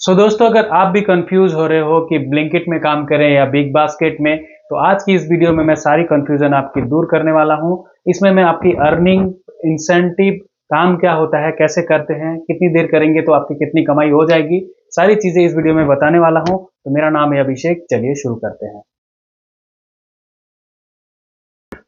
दोस्तों, अगर आप भी कंफ्यूज हो रहे हो कि ब्लिंकिट में काम करें या बिग बास्केट में, तो आज की इस वीडियो में मैं सारी कंफ्यूजन आपकी दूर करने वाला हूं। इसमें मैं आपकी अर्निंग, इंसेंटिव, काम क्या होता है, कैसे करते हैं, कितनी देर करेंगे तो आपकी कितनी कमाई हो जाएगी, सारी चीजें इस वीडियो में बताने वाला हूं। तो मेरा नाम है अभिषेक, चलिए शुरू करते हैं।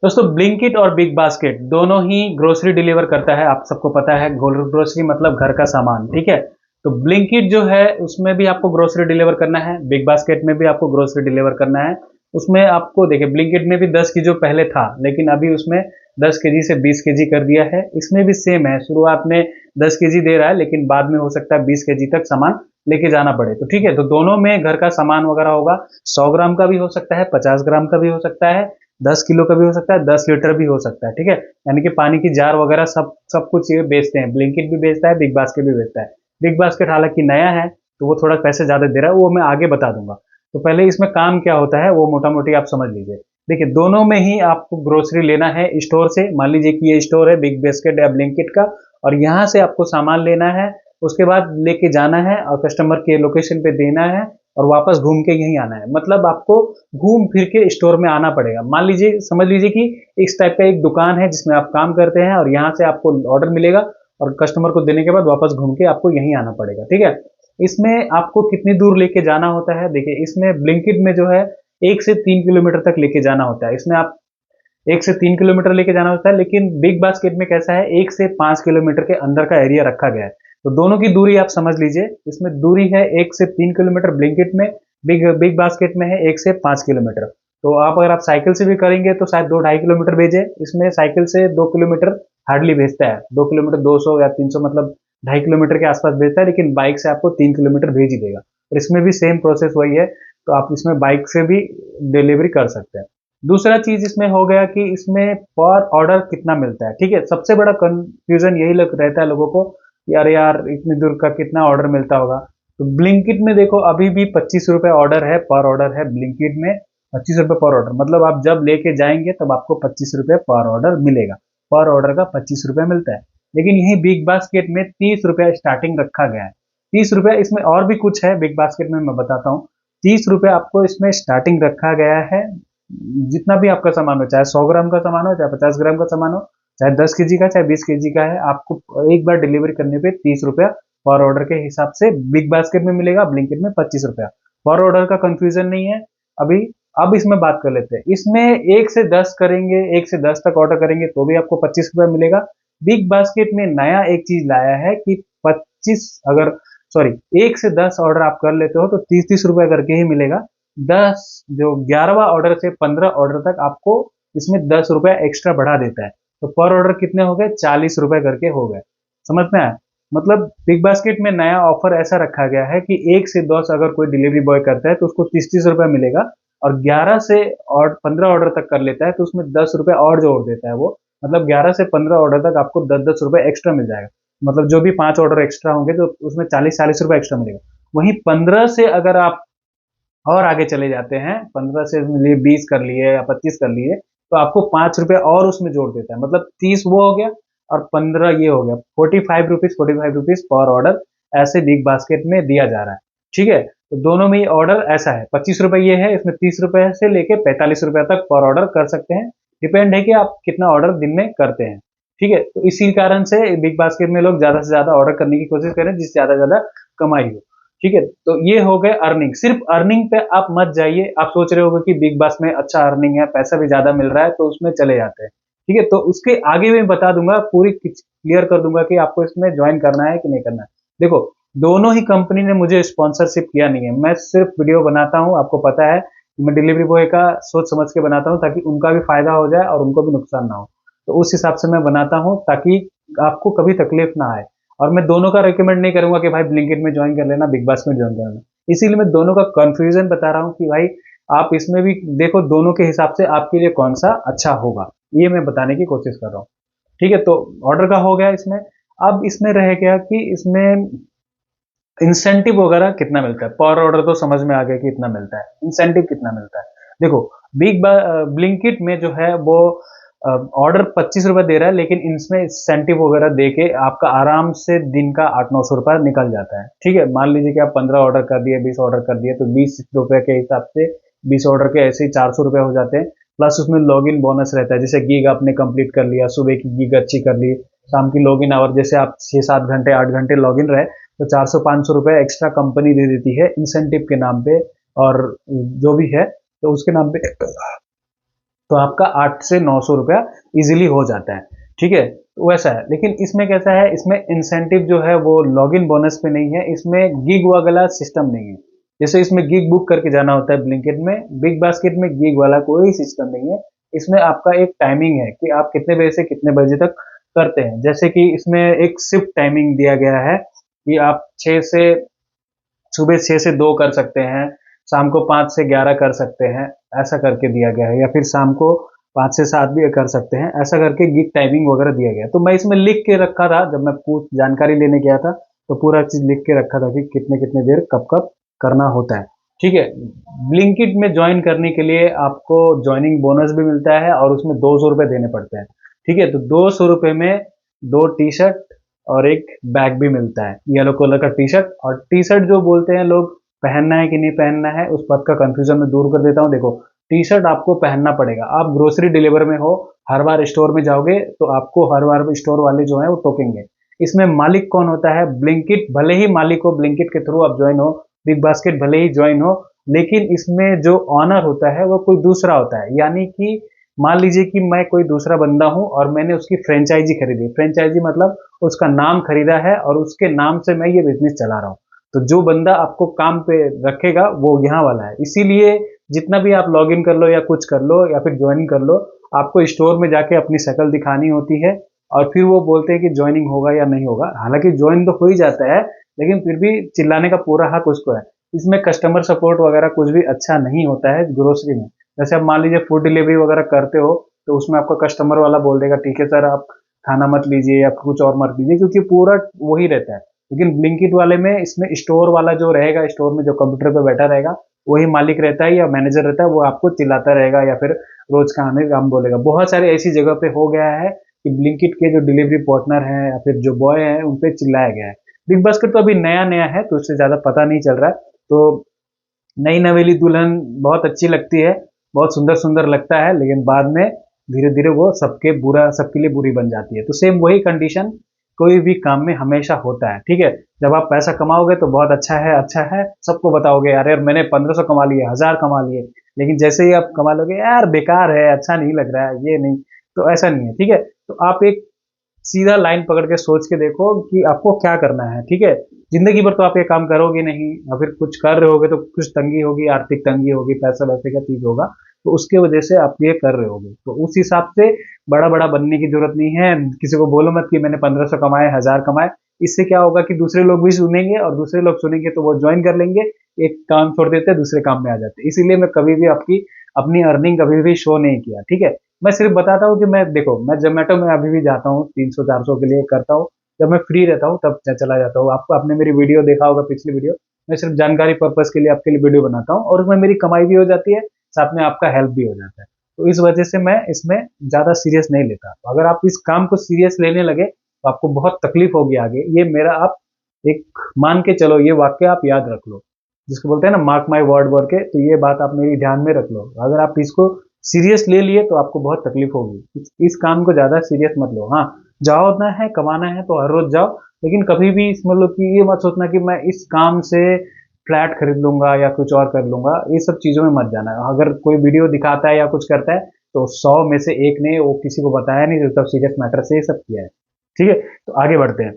दोस्तों, ब्लिंकिट और बिग बास्केट दोनों ही ग्रोसरी डिलीवर करता है। आप सबको पता है, ग्रोसरी मतलब घर का सामान, ठीक है। तो ब्लिंकिट जो है उसमें भी आपको ग्रोसरी डिलीवर करना है, बिग बास्केट में भी आपको ग्रोसरी डिलीवर करना है। उसमें आपको देखिए, ब्लिंकिट में भी 10 की जो पहले था, लेकिन अभी उसमें 10 केजी से 20 केजी कर दिया है। इसमें भी सेम है, शुरुआत में 10 केजी दे रहा है, लेकिन बाद में हो सकता है 20 केजी तक सामान लेके जाना पड़े। तो ठीक है, तो दोनों में घर का सामान वगैरह होगा। 100 ग्राम का भी हो सकता है, 50 ग्राम का भी हो सकता है, 10 किलो का भी हो सकता है, 10 लीटर भी हो सकता है, ठीक है। यानी कि पानी की जार वगैरह सब सब कुछ ये बेचते हैं। ब्लिंकिट भी बेचता है, बिग बास्केट भी बेचता है। बिग बास्केट हालांकि नया है, तो वो थोड़ा पैसे ज्यादा दे रहा है, वो मैं आगे बता दूंगा। तो पहले इसमें काम क्या होता है वो मोटा मोटी आप समझ लीजिए। देखिए, दोनों में ही आपको ग्रोसरी लेना है स्टोर से। मान लीजिए कि ये स्टोर है बिग बास्केट या ब्लिंकिट का, और यहाँ से आपको सामान लेना है। उसके बाद लेके जाना है और कस्टमर के लोकेशन पे देना है, और वापस घूम के यहीं आना है। मतलब आपको घूम फिर के स्टोर में आना पड़ेगा। मान लीजिए, समझ लीजिए कि इस टाइप का एक दुकान है जिसमें आप काम करते हैं, और यहाँ से आपको ऑर्डर मिलेगा और कस्टमर को देने के बाद वापस घूम के आपको यहीं आना पड़ेगा, ठीक है। इसमें आपको कितनी दूर लेके जाना होता है, देखिए इसमें ब्लिंकिट में जो है 1 से 3 किलोमीटर तक लेके जाना होता है। इसमें आप 1 से 3 किलोमीटर लेके जाना होता है, लेकिन बिग बास्केट में कैसा है, 1 से 5 किलोमीटर के अंदर का एरिया रखा गया है। तो दोनों की दूरी आप समझ लीजिए। इसमें दूरी है 1 से 3 किलोमीटर ब्लिंकिट में, बिग बिग बास्केट में है 1 से 5 किलोमीटर। तो आप अगर आप साइकिल से भी करेंगे तो शायद 2-2.5 किलोमीटर भेजे। इसमें साइकिल से 2 किलोमीटर हार्डली भेजता है, 2 किलोमीटर 200 या 300, मतलब 2.5 किलोमीटर के आसपास भेजता है। लेकिन बाइक से आपको 3 किलोमीटर भेज ही देगा। और इसमें भी सेम प्रोसेस वही है, तो आप इसमें बाइक से भी डिलीवरी कर सकते हैं। दूसरा चीज इसमें हो गया कि इसमें पर ऑर्डर कितना मिलता है, ठीक है। सबसे बड़ा कंफ्यूजन यही रहता है लोगों को, यार यार इतनी दूर का कितना ऑर्डर मिलता होगा। तो ब्लिंकिट में देखो, अभी भी 25 रुपए ऑर्डर है, पर ऑर्डर है ब्लिंकिट में। 25 रुपए पर ऑर्डर, मतलब आप जब लेके जाएंगे तब आपको 25 रुपए पर ऑर्डर मिलेगा। पर ऑर्डर का 25 रुपए मिलता है। लेकिन यही बिग बास्केट में 30 रुपए स्टार्टिंग रखा गया है। 30 रुपए, इसमें और भी कुछ है बिग बास्केट में, मैं बताता हूँ। 30 रुपए आपको इसमें स्टार्टिंग रखा गया है। जितना भी आपका सामान हो, चाहे 100 ग्राम का सामान हो, चाहे 50 ग्राम का सामान हो, चाहे 10 केजी का, चाहे 20 केजी का है, आपको एक बार डिलीवरी करने पे 30 रुपया पर ऑर्डर के हिसाब से बिग बास्केट में मिलेगा, ब्लिंकिट में 25 रुपया। पर ऑर्डर का कंफ्यूजन नहीं है अभी। अब इसमें बात कर लेते हैं। इसमें 1 से 10 करेंगे, 1 से 10 तक ऑर्डर करेंगे तो भी आपको 25 रुपया मिलेगा। बिग बास्केट में नया एक चीज लाया है कि 25, अगर सॉरी 1 से 10 ऑर्डर आप कर लेते हो तो 30-30 रुपया करके ही मिलेगा। 10 जो 11वां ऑर्डर से 15 ऑर्डर तक आपको इसमें 10 रुपया एक्स्ट्रा बढ़ा देता है। तो पर ऑर्डर कितने हो गए, 40 रुपए करके हो गए। समझ में आया? मतलब बिग बास्केट में नया ऑफर ऐसा रखा गया है कि 1 से 10 अगर कोई डिलीवरी बॉय करता है तो उसको 30-30 रुपया मिलेगा, और 11 से और 15 ऑर्डर तक कर लेता है तो उसमें 10 रुपए और जोड़ देता है वो। मतलब 11 से 15 ऑर्डर तक आपको 10-10 रुपए एक्स्ट्रा मिल जाएगा। मतलब जो भी 5 ऑर्डर एक्स्ट्रा होंगे तो उसमें 40-40 रुपए एक्स्ट्रा मिलेगा। वहीं 15 से अगर आप और आगे चले जाते हैं, 15 से लिए 20 कर लिए या 25 कर लिए, तो आपको 5 रुपए और उसमें जोड़ देता है। मतलब 30 वो हो गया और 15 ये हो गया। 45 रुपीज पर ऑर्डर ऐसे बिग बास्केट में दिया जा रहा है, ठीक है। तो दोनों में ये ऑर्डर ऐसा है। 25 रुपए ये है, इसमें 30 रुपए से लेके 45 रुपए तक पर ऑर्डर कर सकते हैं। डिपेंड है कि आप कितना ऑर्डर दिन में करते हैं, ठीक है। तो इसी कारण से बिग बास्केट में लोग ज्यादा से ज्यादा ऑर्डर करने की कोशिश करें, जिससे ज्यादा से ज्यादा कमाई हो, ठीक है। तो ये हो गए अर्निंग। सिर्फ अर्निंग पे आप मत जाइए। आप सोच रहे होगे कि बिग बास में अच्छा अर्निंग है, पैसा भी ज्यादा मिल रहा है, तो उसमें चले जाते हैं, ठीक है। तो उसके आगे भी बता दूंगा, पूरी क्लियर कर दूंगा कि आपको इसमें ज्वाइन करना है कि नहीं करना है। देखो, दोनों ही कंपनी ने मुझे स्पॉन्सरशिप किया नहीं है। मैं सिर्फ वीडियो बनाता हूँ, आपको पता है कि मैं डिलीवरी बॉय का सोच समझ के बनाता हूँ, ताकि उनका भी फायदा हो जाए और उनको भी नुकसान ना हो। तो उस हिसाब से मैं बनाता हूँ, ताकि आपको कभी तकलीफ ना आए। और मैं दोनों का रिकमेंड नहीं करूंगा कि भाई ब्लिंकिट में ज्वाइन कर लेना, बिग बास में ज्वाइन कर लेना। इसीलिए मैं दोनों का कंफ्यूजन बता रहा हूँ कि भाई आप इसमें भी देखो, दोनों के हिसाब से आपके लिए कौन सा अच्छा होगा, ये मैं बताने की कोशिश कर रहा हूँ, ठीक है। तो ऑर्डर का हो गया इसमें। अब इसमें रह गया कि इसमें इंसेंटिव वगैरह कितना मिलता है। पर ऑर्डर तो समझ में आ गया कि इतना मिलता है, इंसेंटिव कितना मिलता है। देखो, बिग ब्लिंकिट में जो है वो ऑर्डर 25 रुपये दे रहा है, लेकिन इनमें इंसेंटिव वगैरह दे के आपका आराम से दिन का 800-900 रुपये निकल जाता है। ठीक है, मान लीजिए कि आप 15 ऑर्डर कर दिए, 20 ऑर्डर कर दिए, तो 20 रुपये के हिसाब से 20 ऑर्डर के ऐसे ही 400 रुपये हो जाते हैं। प्लस उसमें लॉगिन बोनस रहता है, जैसे गीग आपने कंप्लीट कर लिया, सुबह की गीग अच्छी कर ली, शाम की लॉगिन आवर जैसे आप 6-7 घंटे 8 घंटे लॉगिन रहे तो 400-500 रुपये एक्स्ट्रा कंपनी दे देती है इंसेंटिव के नाम पे, और जो भी है तो उसके नाम पे तो आपका 8 से 900 रुपया इजीली हो जाता है। ठीक है, तो वैसा है। लेकिन इसमें कैसा है, इसमें इंसेंटिव जो है वो लॉगिन बोनस पे नहीं है, इसमें गिग वाला सिस्टम नहीं है। जैसे इसमें गिग बुक करके जाना होता है ब्लिंकिट में, बिग बास्केट में गिग वाला कोई सिस्टम नहीं है। इसमें आपका एक टाइमिंग है कि आप कितने बजे से कितने बजे तक करते हैं। जैसे कि इसमें एक शिफ्ट टाइमिंग दिया गया है कि आप 6 से सुबह 6 से 2 कर सकते हैं, शाम को 5 से 11 कर सकते हैं, ऐसा करके दिया गया है। या फिर शाम को 5 से 7 भी कर सकते हैं, ऐसा करके गिग टाइमिंग वगैरह दिया गया है। तो मैं इसमें लिख के रखा था, जब मैं जानकारी लेने गया था तो पूरा चीज लिख के रखा था कि कितने कितने देर कब कब करना होता है। ठीक है, ब्लिंकिट में ज्वाइन करने के लिए आपको ज्वाइनिंग बोनस भी मिलता है और उसमें 200 रुपये देने पड़ते हैं। ठीक है, तो 200 रुपये में 2 टी शर्ट और एक बैग भी मिलता है, येलो कलर का टी शर्ट। और टी शर्ट जो बोलते हैं लोग, पहनना है कि नहीं पहनना है, उस बात का कंफ्यूजन मैं दूर कर देता हूँ। देखो, टी शर्ट आपको पहनना पड़ेगा। आप ग्रोसरी डिलीवर में हो, हर बार स्टोर में जाओगे तो आपको हर बार स्टोर वाले जो है वो टोकेंगे। इसमें मालिक कौन होता है, ब्लिंकिट भले ही मालिक हो, ब्लिंकिट के थ्रू आप ज्वाइन हो, बिग बास्केट भले ही ज्वाइन हो, लेकिन इसमें जो ऑनर होता है वो कोई दूसरा होता है। यानी कि मान लीजिए कि मैं कोई दूसरा बंदा हूं और मैंने उसकी फ्रेंचाइजी खरीदी। फ्रेंचाइजी मतलब उसका नाम खरीदा है और उसके नाम से मैं ये बिजनेस चला रहा हूँ। तो जो बंदा आपको काम पे रखेगा वो यहाँ वाला है। इसीलिए जितना भी आप लॉगिन कर लो या कुछ कर लो या फिर ज्वाइन कर लो, आपको स्टोर में जाके अपनी शक्ल दिखानी होती है और फिर वो बोलते हैं कि ज्वाइनिंग होगा या नहीं होगा। हालांकि ज्वाइन तो हो ही जाता है, लेकिन फिर भी चिल्लाने का पूरा हक उसको है। इसमें कस्टमर सपोर्ट वगैरह कुछ भी अच्छा नहीं होता है ग्रोसरी में। जैसे आप मान लीजिए फूड डिलीवरी वगैरह करते हो तो उसमें आपका कस्टमर वाला बोल देगा ठीक है सर आप खाना मत लीजिए या कुछ और मत लीजिए, क्योंकि पूरा वही रहता है। लेकिन ब्लिंकिट वाले में इसमें स्टोर वाला जो रहेगा, स्टोर में जो कंप्यूटर पे बैठा रहेगा वही मालिक रहता है या मैनेजर रहता है, वो आपको चिल्लाता रहेगा या फिर रोज का आने काम बोलेगा। बहुत सारे ऐसी जगह पे हो गया है कि ब्लिंकिट के जो डिलीवरी पार्टनर हैं या फिर जो बॉय हैं उन पे चिल्लाया गया है। बिग बास्केट तो अभी नया नया है तो उससे ज्यादा पता नहीं चल रहा है। तो नई नवेली दुल्हन बहुत अच्छी लगती है, बहुत सुंदर सुंदर लगता है, लेकिन बाद में धीरे धीरे वो सबके लिए बुरी बन जाती है। तो सेम वही कंडीशन कोई भी काम में हमेशा होता है। ठीक है, जब आप पैसा कमाओगे तो बहुत अच्छा है सबको बताओगे यार यार मैंने 1500 कमा लिए, 1000 कमा लिए, लेकिन जैसे ही आप कमा लोगे यार बेकार है, अच्छा नहीं लग रहा है, ये नहीं। तो ऐसा नहीं है। ठीक है, तो आप एक सीधा लाइन पकड़ के सोच के देखो कि आपको क्या करना है। ठीक है, जिंदगी भर तो आप ये काम करोगे नहीं, या फिर कुछ कर रहे होगे तो कुछ तंगी होगी, आर्थिक तंगी होगी, पैसा वैसे का चीज होगा, तो उसके वजह से आप ये कर रहे होगे। तो उस हिसाब से बड़ा बड़ा बनने की जरूरत नहीं है। किसी को बोलो मत कि मैंने 1500 कमाए, 1000 कमाए। इससे क्या होगा कि दूसरे लोग भी सुनेंगे और दूसरे लोग सुनेंगे तो वो ज्वाइन कर लेंगे, एक काम छोड़ देते हैं दूसरे काम में आ जाते हैं। इसीलिए मैं कभी भी आपकी अपनी अर्निंग कभी भी शो नहीं किया। ठीक है, मैं सिर्फ बताता हूँ कि मैं जोमेटो में अभी भी जाता हूँ, 300-400 के लिए करता हूँ। जब मैं फ्री रहता हूँ तब चला जाता हूँ। आपको आपने मेरी वीडियो देखा होगा, पिछली वीडियो, मैं सिर्फ जानकारी पर्पज के लिए आपके लिए वीडियो बनाता हूँ और उसमें मेरी कमाई भी हो जाती है, साथ में आपका हेल्प भी हो जाता है। तो इस वजह से मैं इसमें ज्यादा सीरियस नहीं लेता। तो अगर आप इस काम को सीरियस लेने लगे तो आपको बहुत तकलीफ होगी आगे। ये मेरा आप एक मान के चलो, ये वाक्य आप याद रख लो, जिसको बोलते हैं ना मार्क माई वर्ड बोल के। तो ये बात आप मेरी ध्यान में रख लो। अगर आप इसको सीरियस ले लिए तो आपको बहुत तकलीफ होगी। इस काम को ज्यादा सीरियस मत लो। हाँ, जाओ ना है, कमाना है तो हर रोज जाओ, लेकिन कभी भी मतलब कि ये मत सोचना कि मैं इस काम से फ्लैट खरीद लूंगा या कुछ और कर लूंगा। ये सब चीजों में मत जाना। अगर कोई वीडियो दिखाता है या कुछ करता है तो 100 में से एक ने वो किसी को बताया नहीं, जो तब सीरियस मैटर से ये सब किया है। ठीक है, तो आगे बढ़ते हैं।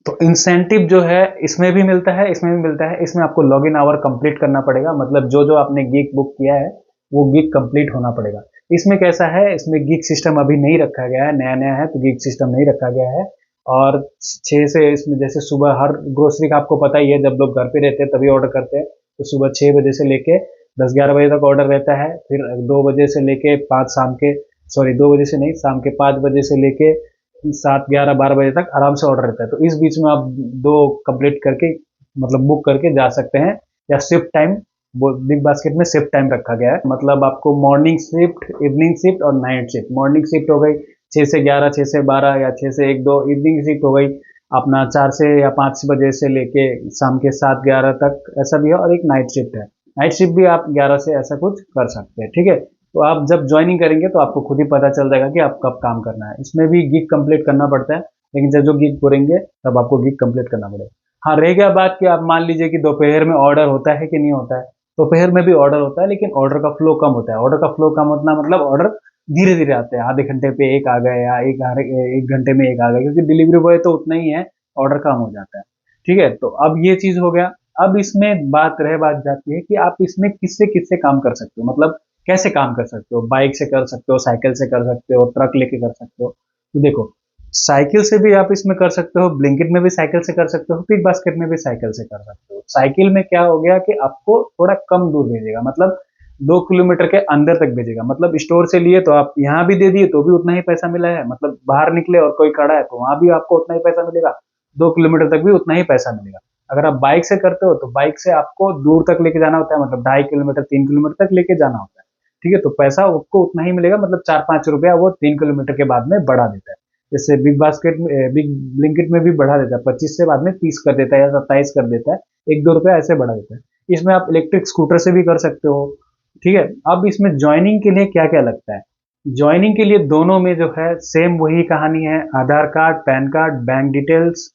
तो इंसेंटिव जो है इसमें भी मिलता है, इसमें भी मिलता है। इसमें आपको लॉगिन आवर कंप्लीट करना पड़ेगा, मतलब जो जो आपने गिग बुक किया है वो गिग कंप्लीट होना पड़ेगा। इसमें कैसा है, इसमें गिग सिस्टम अभी नहीं रखा गया है, नया नया है तो गिग सिस्टम नहीं रखा गया है। और 6 से इसमें जैसे सुबह हर ग्रोसरी का आपको पता ही है, जब लोग घर पे रहते हैं तभी ऑर्डर करते हैं, तो सुबह 6 बजे से लेके 10-11 बजे तक ऑर्डर रहता है। फिर 2 बजे से लेके 5 शाम के, सॉरी 2 बजे से नहीं, शाम के 5 बजे से लेके 7, 11, 12 बजे तक आराम से ऑर्डर रहता है। तो इस बीच में आप 2 कंप्लीट करके मतलब बुक करके जा सकते हैं, या शिफ्ट टाइम वो बिग बास्केट में शिफ्ट टाइम रखा गया है, मतलब आपको मॉर्निंग शिफ्ट, इवनिंग शिफ्ट और नाइट शिफ्ट। मॉर्निंग शिफ्ट हो गई 6 से 11, 6 से 12 या 6 से 1, 2। इवनिंग शिफ्ट हो गई अपना 4 से या 5 बजे से लेके शाम के 7-11 तक, ऐसा भी है। और एक नाइट शिफ्ट है, नाइट शिफ्ट भी आप 11 से ऐसा कुछ कर सकते हैं, ठीक है। तो आप जब ज्वाइनिंग करेंगे तो आपको खुद ही पता चल जाएगा कि आप कब काम करना है। इसमें भी गिग कंप्लीट करना पड़ता है, लेकिन जब जो गिग करेंगे तब आपको गिग कंप्लीट करना पड़ेगा। हाँ, रह गया बात कि आप मान लीजिए कि दोपहर में ऑर्डर होता है कि नहीं होता है। दोपहर में भी ऑर्डर होता है, लेकिन ऑर्डर का फ्लो कम होता है। ऑर्डर का फ्लो कम होता मतलब ऑर्डर धीरे धीरे आते हैं, आधे घंटे पे एक आ गए या एक घंटे में एक आ गए, क्योंकि डिलीवरी बॉय तो उतना ही है, ऑर्डर कम हो जाता है, ठीक है। तो अब ये चीज हो गया। अब इसमें बात जाती है कि आप इसमें किससे किससे काम कर सकते हो, मतलब कैसे काम कर सकते हो। बाइक से कर सकते हो, साइकिल से कर सकते हो, ट्रक लेके कर सकते हो। तो देखो, साइकिल से भी आप इसमें कर सकते हो, ब्लिंकिट में भी साइकिल से कर सकते हो, बिग बास्केट में भी साइकिल से कर सकते हो। साइकिल में क्या हो गया कि आपको थोड़ा कम दूर भेजेगा, मतलब 2 किलोमीटर के अंदर तक भेजेगा। मतलब स्टोर से लिए तो आप यहाँ भी दे दिए तो भी उतना ही पैसा मिला है, मतलब बाहर निकले और कोई खड़ा है तो वहां भी आपको उतना ही पैसा मिलेगा, 2 किलोमीटर तक भी उतना ही पैसा मिलेगा। अगर आप बाइक से करते हो तो बाइक से आपको दूर तक लेके जाना होता है, मतलब 2.5 किलोमीटर 3 किलोमीटर तक लेके जाना होता है, ठीक है। तो पैसा आपको उतना ही मिलेगा, मतलब 4-5 रुपया वो 3 किलोमीटर के बाद में बढ़ा देता है। जैसे बिग बास्केट में, बिग ब्लिंकिट में भी बढ़ा देता है, 25 से बाद में 30 कर देता है या 27 कर देता है, 1-2 रुपया ऐसे बढ़ा देता है। इसमें आप इलेक्ट्रिक स्कूटर से भी कर सकते हो, ठीक है। अब इसमें ज्वाइनिंग के लिए क्या क्या लगता है। ज्वाइनिंग के लिए दोनों में जो है सेम वही कहानी है, Aadhaar card, PAN card, bank details,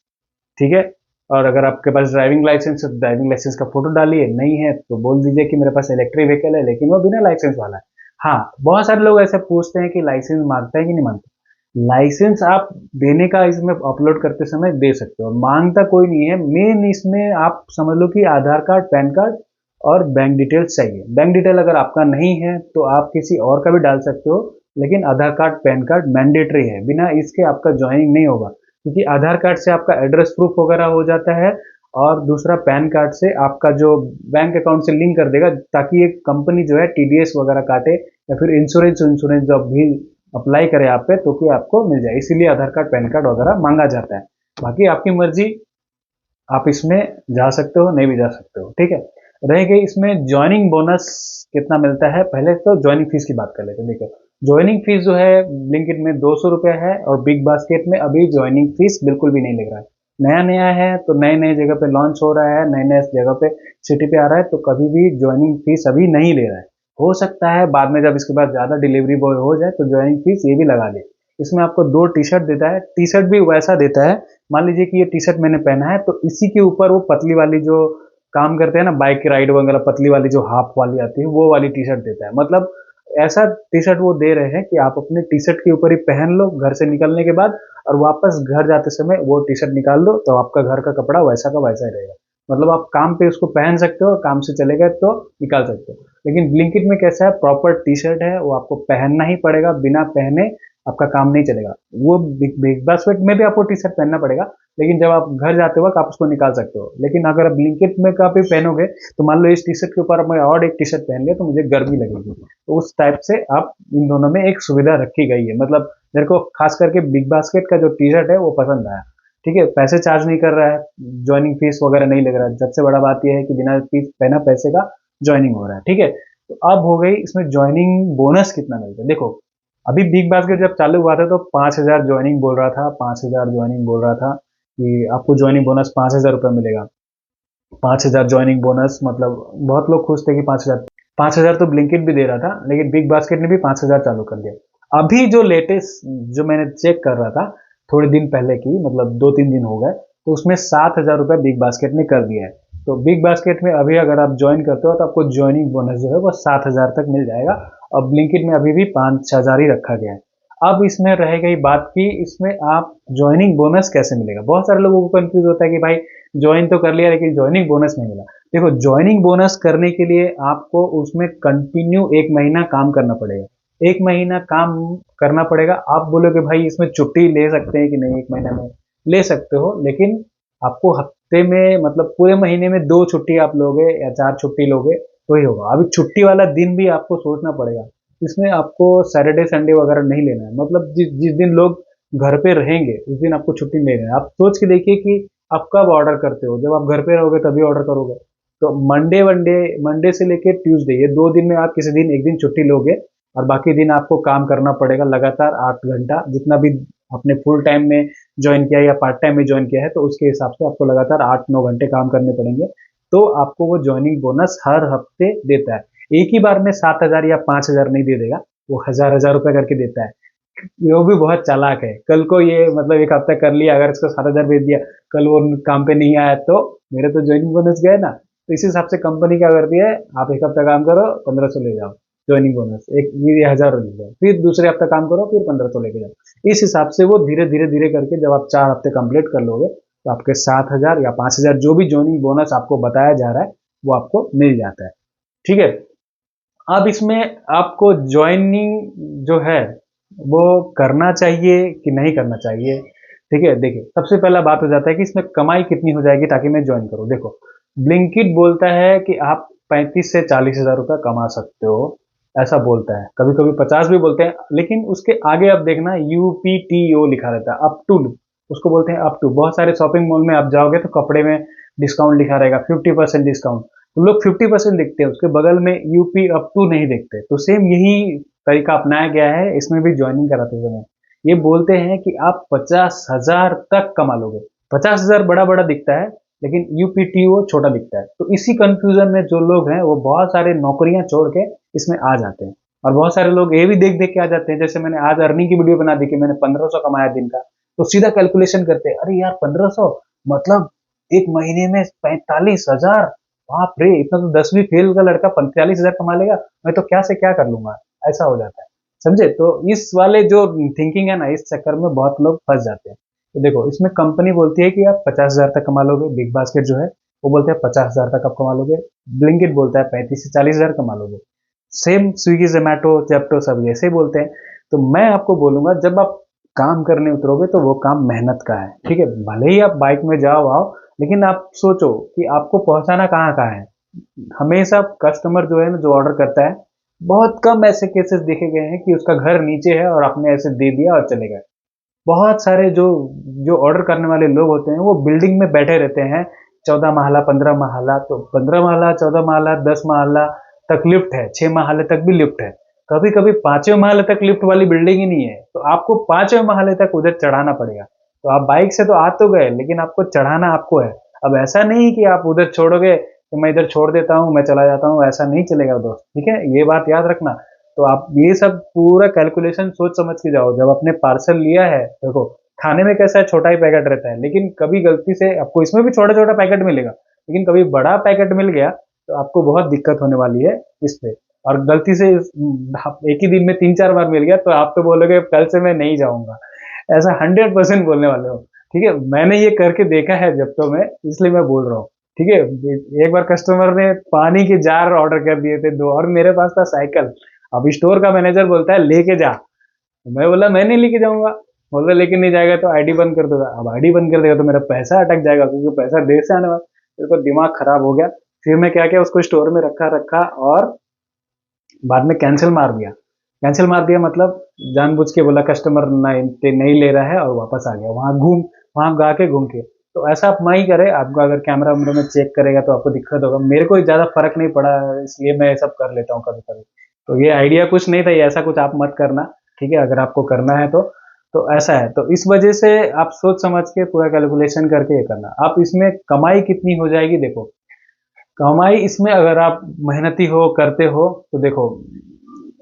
ठीक है। और अगर आपके पास ड्राइविंग लाइसेंस है तो ड्राइविंग लाइसेंस का फोटो डालिए, नहीं है तो बोल दीजिए कि मेरे पास इलेक्ट्रिक व्हीकल है लेकिन वो बिना लाइसेंस वाला है। हाँ, बहुत सारे लोग ऐसे पूछते हैं कि लाइसेंस मांगता है कि नहीं मांगता। लाइसेंस आप देने का इसमें अपलोड करते समय दे सकते हो, मांगता कोई नहीं है। मेन इसमें आप समझ लो कि आधार कार्ड, पैन कार्ड और बैंक डिटेल्स चाहिए। बैंक डिटेल अगर आपका नहीं है तो आप किसी और का भी डाल सकते हो, लेकिन आधार कार्ड, पैन कार्ड मैंडेटरी है, बिना इसके आपका ज्वाइनिंग नहीं होगा। क्योंकि आधार कार्ड से आपका एड्रेस प्रूफ वगैरह हो जाता है, और दूसरा पैन कार्ड से आपका जो बैंक अकाउंट से लिंक कर देगा, ताकि एक कंपनी जो है टीडीएस वगैरह काटे या फिर इंश्योरेंस जब भी अप्लाई करे आप पे तो कि आपको मिल जाए। इसीलिए आधार कार्ड, पैन कार्ड वगैरह मांगा जाता है। बाकी आपकी मर्जी, आप इसमें जा सकते हो, नहीं भी जा सकते हो, ठीक है। रह गई इसमें ज्वाइनिंग बोनस कितना मिलता है। पहले तो ज्वाइनिंग फीस की बात कर लेते हैं। देखो, ज्वाइनिंग फीस जो है ब्लिंकिट में 200 रुपये है, और बिग बास्केट में अभी ज्वाइनिंग फीस बिल्कुल भी नहीं लग रहा है। नया नया है तो नए नए जगह पे लॉन्च हो रहा है, नए नए जगह पे सिटी पे आ रहा है, तो कभी भी ज्वाइनिंग फीस अभी नहीं ले रहा है। हो सकता है बाद में जब इसके बाद ज्यादा डिलीवरी बॉय हो जाए तो ज्वाइनिंग फीस ये भी लगा दे। इसमें आपको 2 टी-शर्ट देता है, टी-शर्ट भी वैसा देता है। मान लीजिए कि ये टी-शर्ट मैंने पहना है तो इसी के ऊपर वो पतली वाली जो काम करते हैं ना, बाइक की राइड वगैरह, पतली वाली जो हाफ वाली आती है वो वाली टी-शर्ट देता है। मतलब ऐसा टी-शर्ट वो दे रहे हैं कि आप अपने टी-शर्ट के ऊपर ही पहन लो घर से निकलने के बाद, और वापस घर जाते समय वो टी-शर्ट निकाल लो तो आपका घर का कपड़ा वैसा का वैसा ही रहेगा। मतलब आप काम पे उसको पहन सकते हो, काम से चले गए तो निकाल सकते हो। लेकिन ब्लिंकिट में कैसा है, प्रॉपर टी-शर्ट है, वो आपको पहनना ही पड़ेगा, बिना पहने आपका काम नहीं चलेगा। वो बिग बास्केट में भी आपको टी-शर्ट पहनना पड़ेगा, लेकिन जब आप घर जाते वक्त आप उसको निकाल सकते हो। लेकिन अगर आप ब्लिंकिट में का भी पहनोगे तो मान लो इस टी-शर्ट के ऊपर मैं और एक टी-शर्ट पहन लिया तो मुझे गर्मी लगेगी। तो उस टाइप से आप इन दोनों में एक सुविधा रखी गई है। मतलब मेरे को खास करके बिग बास्केट का जो टी-शर्ट है वो पसंद आया, ठीक है। पैसे चार्ज नहीं कर रहा है, ज्वाइनिंग फीस वगैरह नहीं लग रहा है। सबसे बड़ा बात यह है कि बिना फीस बिना पैसे का ज्वाइनिंग हो रहा है, ठीक है। तो अब हो गई इसमें ज्वाइनिंग बोनस कितना मिलता है। देखो, अभी बिग बास्केट जब चालू हुआ था तो 5,000 ज्वाइनिंग बोल रहा था, 5,000 ज्वाइनिंग बोल रहा था कि आपको ज्वाइनिंग बोनस 5,000 रुपये मिलेगा। 5,000 ज्वाइनिंग बोनस, मतलब बहुत लोग खुश थे कि 5,000। 5,000 तो ब्लिंकिट भी दे रहा था, लेकिन बिग बास्केट ने भी 5,000 चालू कर दिया। अभी जो लेटेस्ट जो मैंने चेक कर रहा था थोड़े दिन पहले की, मतलब 2-3 दिन हो गए, तो उसमें 7,000 रुपये बिग बास्केट ने कर दिया है। तो बिग बास्केट में अभी अगर आप ज्वाइन करते हो तो आपको ज्वाइनिंग बोनस जो है वो 7,000 तक मिल जाएगा, और ब्लिंकिट में अभी भी 5,000 ही रखा गया है। अब इसमें रह गई बात की इसमें आप ज्वाइनिंग बोनस कैसे मिलेगा। बहुत सारे लोगों को कंफ्यूज होता है कि भाई ज्वाइन तो कर लिया लेकिन ज्वाइनिंग बोनस नहीं मिला। देखो, ज्वाइनिंग बोनस करने के लिए आपको उसमें कंटिन्यू 1 महीना काम करना पड़ेगा। 1 महीना काम करना पड़ेगा। आप बोलोगे भाई इसमें छुट्टी ले सकते हैं कि नहीं, 1 महीने में ले सकते हो, लेकिन आपको हफ्ते में, मतलब पूरे महीने में 2 छुट्टी आप लोगे या 4 छुट्टी लोगे तो ही होगा। अभी छुट्टी वाला दिन भी आपको सोचना पड़ेगा। इसमें आपको सैटरडे संडे वगैरह नहीं लेना है। मतलब जिस जिस दिन लोग घर पे रहेंगे उस दिन आपको छुट्टी नहीं लेना है। आप सोच के देखिए कि आप कब ऑर्डर करते हो, जब आप घर पे रहोगे तभी ऑर्डर करोगे। तो मंडे से लेके ट्यूसडे, ये 2 दिन में आप किसी दिन एक दिन छुट्टी लोगे और बाकी दिन आपको काम करना पड़ेगा लगातार 8 घंटा, जितना भी आपने फुल टाइम में ज्वाइन किया या पार्ट टाइम में ज्वाइन किया है, तो उसके हिसाब से आपको लगातार 8-9 घंटे काम करने पड़ेंगे। तो आपको वो ज्वाइनिंग बोनस हर हफ्ते देता है। एक ही बार में 7,000 या 5,000 नहीं दे देगा, वो हजार हजार रुपए करके देता है। वो भी बहुत चालाक है। कल को ये मतलब एक हफ्ता कर लिया, अगर इसको 7,000 भेज दिया, कल वो काम पे नहीं आया तो मेरे तो ज्वाइनिंग बोनस गए ना। तो इस हिसाब से कंपनी क्या करती है, आप एक हफ्ता काम करो 1,500 ले जाओ ज्वाइनिंग बोनस, एक ये 1,000 ले जाओ, फिर दूसरे हफ्ता काम करो फिर 1,500 लेके जाओ। इस हिसाब से वो धीरे धीरे धीरे करके जब आप 4 हफ्ते कंप्लीट कर लोगे तो आपके 7,000 या 5,000 जो भी ज्वाइनिंग बोनस आपको बताया जा रहा है वो आपको मिल जाता है। ठीक है। अब इसमें आपको ज्वाइनिंग जो है वो करना चाहिए कि नहीं करना चाहिए। ठीक है, देखिए सबसे पहला बात हो जाता है कि इसमें कमाई कितनी हो जाएगी ताकि मैं ज्वाइन करूं। देखो ब्लिंकिट बोलता है कि आप 35 से 40 हज़ार रुपये कमा सकते हो, ऐसा बोलता है। कभी कभी 50 भी बोलते हैं, लेकिन उसके आगे आप देखना UPTO लिखा रहता है, अप टू, उसको बोलते हैं अप टू। बहुत सारे शॉपिंग मॉल में आप जाओगे तो कपड़े में डिस्काउंट लिखा रहेगा, 50% डिस्काउंट, तो लोग 50% देखते हैं, उसके बगल में यूपी अप टू नहीं देखते। तो सेम यही तरीका अपनाया गया है इसमें भी ज्वाइनिंग कराते समय। ये बोलते हैं कि आप 50,000 तक कमा लोगे। 50,000 बड़ा बड़ा दिखता है, लेकिन यूपीटीओ छोटा दिखता है। तो इसी कंफ्यूजन में जो लोग हैं वो बहुत सारे नौकरियां छोड़ के इसमें आ जाते हैं। और बहुत सारे लोग ये भी देख देख के आ जाते हैं, जैसे मैंने आज अर्निंग की वीडियो बना दी कि मैंने 1,500 कमाया दिन का, तो सीधा कैलकुलेशन करते हैं, अरे यार 1,500 मतलब एक महीने में 45,000, बाप रे, इतना तो 10वीं फेल का लड़का 45,000 कमा लेगा, मैं तो क्या से क्या कर लूंगा, ऐसा हो जाता है। समझे? तो इस वाले जो थिंकिंग है ना, इस चक्कर में बहुत लोग फंस जाते हैं। तो देखो इसमें कंपनी बोलती है कि आप 50,000 तक कमा लोगे, बिग बास्केट जो है वो बोलते हैं 50,000 तक आप कमा लोगे, ब्लिंकिट बोलता है 35 से 40,000 कमा लोगे। सेम स्विगी, जोमेटो, जेप्टो सब ऐसे ही बोलते हैं। तो मैं आपको बोलूंगा जब आप काम करने उतरोगे तो वो काम मेहनत का है। ठीक है, भले ही आप बाइक में जाओ आओ, लेकिन आप सोचो कि आपको पहुंचाना कहाँ कहाँ है। हमेशा कस्टमर जो है ना, जो ऑर्डर करता है, बहुत कम ऐसे केसेस देखे गए हैं कि उसका घर नीचे है और आपने ऐसे दे दिया और चले गए। बहुत सारे जो जो ऑर्डर करने वाले लोग होते हैं वो बिल्डिंग में बैठे रहते हैं, 14 महला 15 महला, तो 15 महला 14 महला 10 महला तक लिफ्ट है, 6 महले तक भी लिफ्ट है, कभी कभी 5वें महले तक लिफ्ट वाली बिल्डिंग ही नहीं है, तो आपको 5वें महले तक उधर चढ़ाना पड़ेगा। तो आप बाइक से तो आ तो गए, लेकिन आपको चढ़ाना आपको है। अब ऐसा नहीं कि आप उधर छोड़ोगे कि मैं इधर छोड़ देता हूँ मैं चला जाता हूँ, ऐसा नहीं चलेगा दोस्त। ठीक है, ये बात याद रखना। तो आप ये सब पूरा कैलकुलेशन सोच समझ के जाओ। जब आपने पार्सल लिया है, देखो खाने में कैसा है, छोटा ही पैकेट रहता है, लेकिन कभी गलती से आपको इसमें भी छोटा छोटा पैकेट मिलेगा, लेकिन कभी बड़ा पैकेट मिल गया तो आपको बहुत दिक्कत होने वाली है इस पे। और गलती से एक ही दिन में 3-4 बार मिल गया तो आप तो बोलोगे कल से मैं नहीं जाऊंगा, ऐसा 100% बोलने वाले हो। ठीक है, मैंने ये करके देखा है जेप्टो में, इसलिए मैं बोल रहा हूँ। ठीक है, एक बार कस्टमर ने पानी के जार ऑर्डर कर दिए थे 2, और मेरे पास था साइकिल। अब स्टोर का मैनेजर बोलता है लेके जा, मैं बोला मैं नहीं लेके जाऊंगा। बोल रहा लेके नहीं जाएगा तो आईडी बंद कर दूंगा। अब आईडी बंद कर देगा तो मेरा पैसा अटक जाएगा, क्योंकि पैसा देर से आने वाला। मेरे को दिमाग खराब हो गया। फिर मैं क्या किया, उसको स्टोर में रखा रखा और बाद में कैंसिल मार दिया। कैंसिल मार दिया मतलब जानबूझ के बोला कस्टमर नहीं ले रहा है और वापस आ गया। वहां गा के घूम के। तो ऐसा आप नहीं करे, आपको अगर कैमरा वैमरा में चेक करेगा तो आपको दिक्कत होगा। मेरे को ज्यादा फर्क नहीं पड़ा, इसलिए मैं सब कर लेता हूँ कभी कभी। तो ये आइडिया कुछ नहीं था, ये ऐसा कुछ आप मत करना। ठीक है, अगर आपको करना है तो ऐसा है। तो इस वजह से आप सोच समझ के पूरा कैलकुलेशन करके ये करना। आप इसमें कमाई कितनी हो जाएगी, देखो कमाई इसमें अगर आप मेहनती हो करते हो तो देखो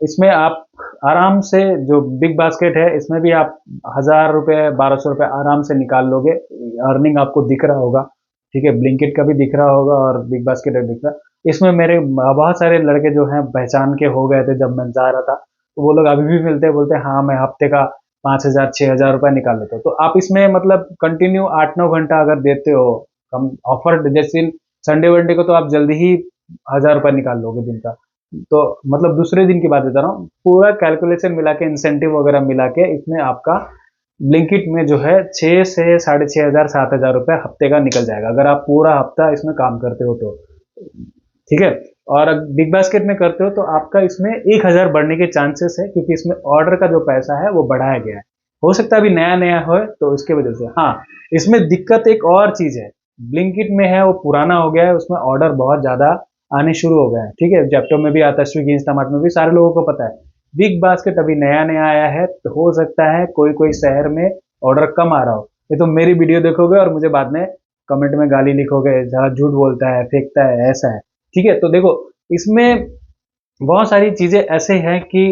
इसमें आप आराम से, जो बिग बास्केट है इसमें भी आप 1,000 रुपये 1,200 रुपये आराम से निकाल लोगे। अर्निंग आपको दिख रहा होगा। ठीक है, ब्लिंकिट का भी दिख रहा होगा और बिग बास्केट का दिख रहा है। इसमें मेरे बहुत सारे लड़के जो हैं पहचान के हो गए थे जब मैं जा रहा था, तो वो लोग अभी भी मिलते हैं, बोलते हैं हाँ मैं हफ्ते का 5,000 6,000 रुपये निकाल लेता हूँ। तो आप इसमें मतलब कंटिन्यू 8-9 घंटा अगर देते हो, कम ऑफर जैसे संडे वनडे को तो आप जल्दी ही 1,000 रुपये निकाल लोगे दिन का। तो मतलब दूसरे दिन की बात बता रहा हूँ, पूरा कैलकुलेशन मिला के इंसेंटिव वगैरह मिला के इसमें आपका ब्लिंकिट में जो है 6 से 6,500 7,000 रुपये हफ्ते का निकल जाएगा, अगर आप पूरा हफ्ता इसमें काम करते हो तो। ठीक है, और बिग बास्केट में करते हो तो आपका इसमें 1,000 बढ़ने के चांसेस है, क्योंकि इसमें ऑर्डर का जो पैसा है वो बढ़ाया गया है। हो सकता है अभी नया नया हो तो उसके वजह से। हाँ, इसमें दिक्कत एक और चीज है, ब्लिंकिट में है वो पुराना हो गया है, उसमें ऑर्डर बहुत ज़्यादा आने शुरू हो गए हैं, ठीक है। जेप्टो में भी आता है, स्विगी इंस्टामार्ट में भी, सारे लोगों को पता है। बिग बास्केट अभी नया नया आया है, तो हो सकता है कोई कोई शहर में ऑर्डर कम आ रहा हो। ये तो मेरी वीडियो देखोगे और मुझे बाद में कमेंट में गाली लिखोगे, जहाँ झूठ बोलता है, फेंकता है, ऐसा है, ठीक है। तो देखो, इसमें बहुत सारी चीजें ऐसे हैं कि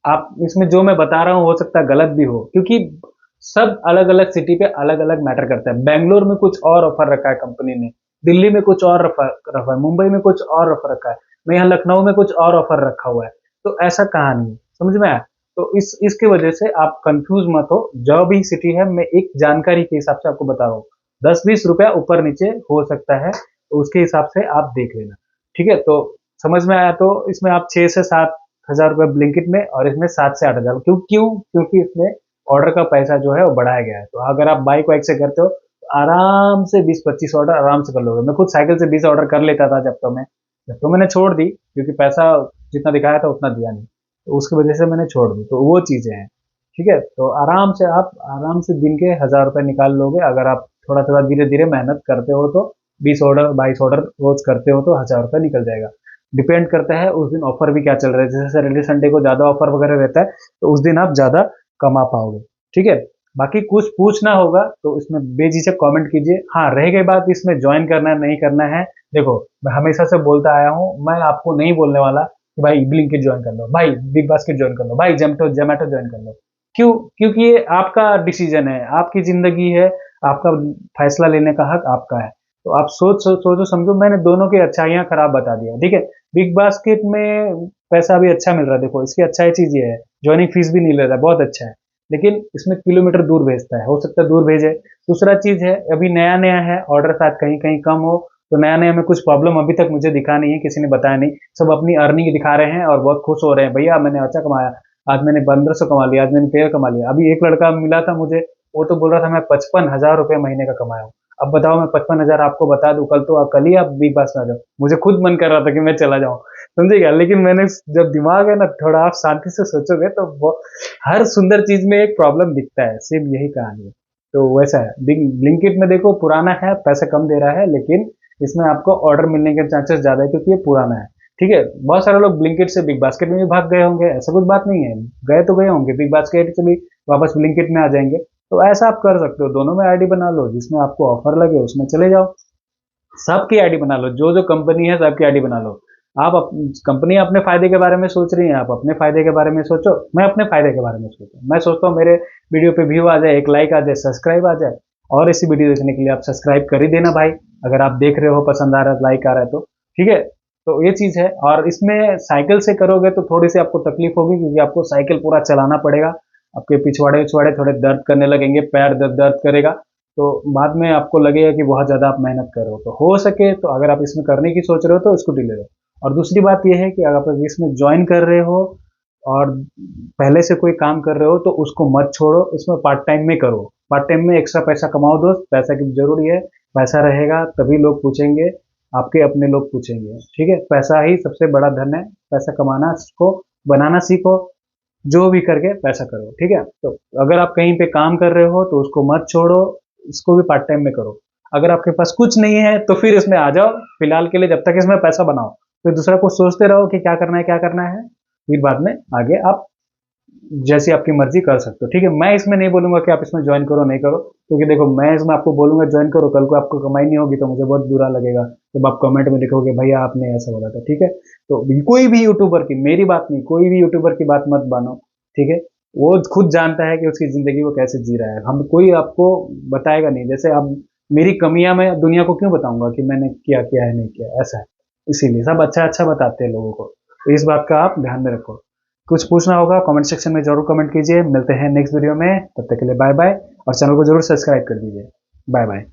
आप इसमें जो मैं बता रहा हूँ हो सकता है गलत भी हो, क्योंकि सब अलग अलग सिटी पे अलग अलग मैटर करता है। बेंगलोर में कुछ और ऑफर रखा है कंपनी ने, दिल्ली में कुछ और ऑफर रखा है, मुंबई में कुछ और ऑफर रखा है, मैं यहाँ लखनऊ में कुछ और ऑफर रखा हुआ है। तो ऐसा कहानी है, समझ में आया। तो इसकी वजह से आप कंफ्यूज मत हो, जो भी सिटी है मैं एक जानकारी के हिसाब से आपको बता रहा हूँ। 10-20 रुपया ऊपर नीचे हो सकता है, तो उसके हिसाब से आप देख लेना, ठीक है। तो समझ में आया। तो इसमें आप 6 से 7 हजार रुपये ब्लिंकिट में, और इसमें 7 से 8 हजार। क्योंकि इसमें ऑर्डर का पैसा जो है वो बढ़ाया गया है। तो अगर आप बाइक वाइक से करते हो तो आराम से 20-25 ऑर्डर आराम से कर लोगे। मैं खुद साइकिल से 20 ऑर्डर कर लेता था जब तो मैंने छोड़ दी, क्योंकि पैसा जितना दिखाया था उतना दिया नहीं, तो उसकी वजह से मैंने छोड़ दी। तो वो चीजें हैं, ठीक है। तो आप आराम से दिन के 1000 रुपये निकाल लोगे, अगर आप थोड़ा थोड़ा धीरे धीरे मेहनत करते हो तो। 20 ऑर्डर 22 ऑर्डर रोज करते हो तो 1000 रुपये निकल जाएगा। डिपेंड करता है उस दिन ऑफर भी क्या चल रहा है। जैसे सैटरडे संडे को ज्यादा ऑफर वगैरह रहता है, तो उस दिन आप ज्यादा कमा पाओगे, ठीक है। बाकी कुछ पूछना होगा तो इसमें बेझिझक कमेंट कीजिए। हाँ, रह गई बात इसमें ज्वाइन करना है नहीं करना है, देखो मैं हमेशा से बोलता आया हूँ, मैं आपको नहीं बोलने वाला कि भाई ब्लिंकिट ज्वाइन कर लो, भाई बिग बास्केट ज्वाइन कर लो, भाई जोमेटो ज्वाइन कर लो। क्यों? क्योंकि ये आपका डिसीजन है, आपकी जिंदगी है, आपका फैसला लेने का हक आपका है। तो आप सोचो समझो, मैंने दोनों की अच्छाइयाँ खराब बता दिया, ठीक है। बिग बास्केट में पैसा भी अच्छा मिल रहा है, देखो इसकी अच्छाई चीज ये है, ज्वाइनिंग फीस भी नहीं ले रहा है, बहुत अच्छा है। लेकिन इसमें किलोमीटर दूर भेजता है, हो सकता है दूर भेजे। दूसरा चीज है, अभी नया नया है, ऑर्डर शायद कहीं कहीं कम हो, तो नया नया में कुछ प्रॉब्लम अभी तक मुझे दिखा नहीं है, किसी ने बताया नहीं। सब अपनी अर्निंग दिखा रहे हैं और बहुत खुश हो रहे हैं, भैया मैंने अच्छा कमाया, आज मैंने 1500 कमा लिया, आज मैंने 13 कमा लिया। अभी एक लड़का मिला था मुझे, वो तो बोल रहा था मैं 55,000 रुपये महीने का कमाया हूँ। अब बताओ, मैं 55,000 आपको बता दूं, कल ही आप बिग बास में आ जाओ। मुझे खुद मन कर रहा था कि मैं चला जाऊं, समझेगा। लेकिन मैंने, जब दिमाग है ना, थोड़ा आप शांति से सोचोगे तो वो हर सुंदर चीज में एक प्रॉब्लम दिखता है, सिर्फ यही कहानी है। तो वैसा है, ब्लिंकिट में देखो पुराना है, पैसा कम दे रहा है, लेकिन इसमें आपको ऑर्डर मिलने के चांसेस ज्यादा है, क्योंकि ये पुराना है, ठीक है। बहुत सारे लोग ब्लिंकिट से बिग बास्केट में भी भाग गए होंगे, ऐसा कुछ बात नहीं है, गए तो गए होंगे, बिग बास्केट से भी वापस ब्लिंकिट में आ जाएंगे। तो ऐसा आप कर सकते हो, दोनों में आईडी बना लो, जिसमें आपको ऑफर लगे उसमें चले जाओ। सबकी आईडी बना लो, जो जो कंपनी है सबकी आईडी बना लो। कंपनी अपने फायदे के बारे में सोच रही है, आप अपने फायदे के बारे में सोचो, मैं अपने फायदे के बारे में सोचो। मैं सोचता हूँ मेरे वीडियो पे व्यू आ जाए, एक लाइक आ जाए, सब्सक्राइब आ जाए। और ऐसी वीडियो देखने के लिए आप सब्सक्राइब कर ही देना भाई, अगर आप देख रहे हो, पसंद आ रहा है, लाइक आ रहा है तो, ठीक है। तो ये चीज है। और इसमें साइकिल से करोगे तो थोड़ी सी आपको तकलीफ होगी, क्योंकि आपको साइकिल पूरा चलाना पड़ेगा, आपके पिछवाड़े उछवाड़े थोड़े दर्द करने लगेंगे, पैर दर्द दर्द करेगा, तो बाद में आपको लगेगा कि बहुत ज़्यादा आप मेहनत कर रहे हो। तो हो सके तो अगर आप इसमें करने की सोच रहे हो तो स्कूटी ले लो। और दूसरी बात यह है कि अगर आप इसमें ज्वाइन कर रहे हो और पहले से कोई काम कर रहे हो तो उसको मत छोड़ो, इसमें पार्ट टाइम में करो, पार्ट टाइम में एक्स्ट्रा पैसा कमाओ दोस्त। पैसा की जरूरी है, पैसा रहेगा तभी लोग पूछेंगे, आपके अपने लोग पूछेंगे, ठीक है। पैसा ही सबसे बड़ा धन है, पैसा कमाना सीखो, बनाना सीखो, जो भी करके पैसा करो, ठीक है। तो अगर आप कहीं पे काम कर रहे हो तो उसको मत छोड़ो, इसको भी पार्ट टाइम में करो। अगर आपके पास कुछ नहीं है तो फिर इसमें आ जाओ, फिलहाल के लिए जब तक इसमें पैसा बनाओ, फिर दूसरा कुछ सोचते रहो कि क्या करना है क्या करना है, फिर बाद में आगे आप जैसी आपकी मर्जी कर सकते हो, ठीक है। मैं इसमें नहीं बोलूंगा कि आप इसमें ज्वाइन करो नहीं करो, क्योंकि देखो मैं इसमें आपको बोलूंगा ज्वाइन करो, कल को आपको कमाई नहीं होगी तो मुझे बहुत बुरा लगेगा जब आप कमेंट में लिखोगे भैया आपने ऐसा बोला था, ठीक है। तो कोई भी यूट्यूबर की, मेरी बात नहीं, कोई भी यूट्यूबर की बात मत मानो, ठीक है। वो खुद जानता है कि उसकी जिंदगी वो कैसे जी रहा है, हम कोई आपको बताएगा नहीं। जैसे अब मेरी कमियां मैं दुनिया को क्यों बताऊंगा कि मैंने क्या किया है नहीं किया, ऐसा है। इसीलिए सब अच्छा अच्छा बताते हैं लोगों को, तो इस बात का आप ध्यान में रखो। कुछ पूछना होगा कमेंट सेक्शन में जरूर कमेंट कीजिए। मिलते हैं नेक्स्ट वीडियो में, तब तक के लिए बाय बाय, और चैनल को जरूर सब्सक्राइब कर दीजिए। Bye bye.